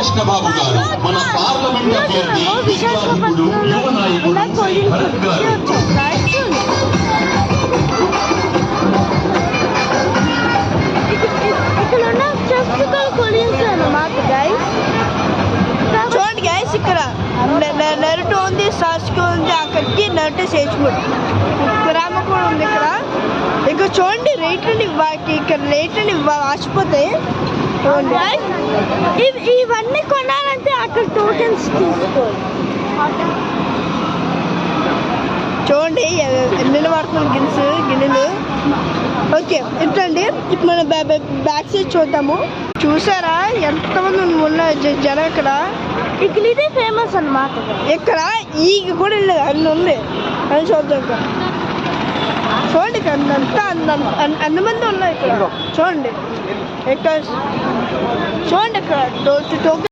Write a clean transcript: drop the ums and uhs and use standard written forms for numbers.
కృష్ణబాబు గారు, మన పార్లమెంట్ అభ్యర్థి, విద్యాధికుడు, యువ నాయకుడు శ్రీ భరత్ గారు. చూడండి గైస్, ఇక్కడ నెరటు ఉంది, సాస్కి ఉంది, అక్కడికి నెరటు సేచుకోండి, గ్రామ కూడా ఉంది ఇక్కడ. ఇక్కడ చూడండి రేట్లని ఇక్కడ రేట్లని వాచిపోతాయి. ఇవన్నీ కొనాలంటే అక్కడ టోకెన్స్ తీసుకోవాలి. చూడండి ఎన్ని పడుతుంది గిన్నెలు. ఓకే ఇట్లండి, ఇప్పుడు మనం బ్యాక్ సైడ్ చూద్దాము. చూసారా ఎంతమంది ఉన్నారు జనం ఇక్కడ. ఇక్కడ ఇదే ఫేమస్ అన్నమాట. ఇక్కడ ఈగ కూడా వెళ్ళలేదు, అన్ని ఉంది అని చూద్దాం. ఇక్కడ చూడండి, ఇక్కడ అంతా అంతమంది ఉన్నారు ఇక్కడ. చూడండి ఇక్కడ, చూడండి ఇక్కడ టోకెన్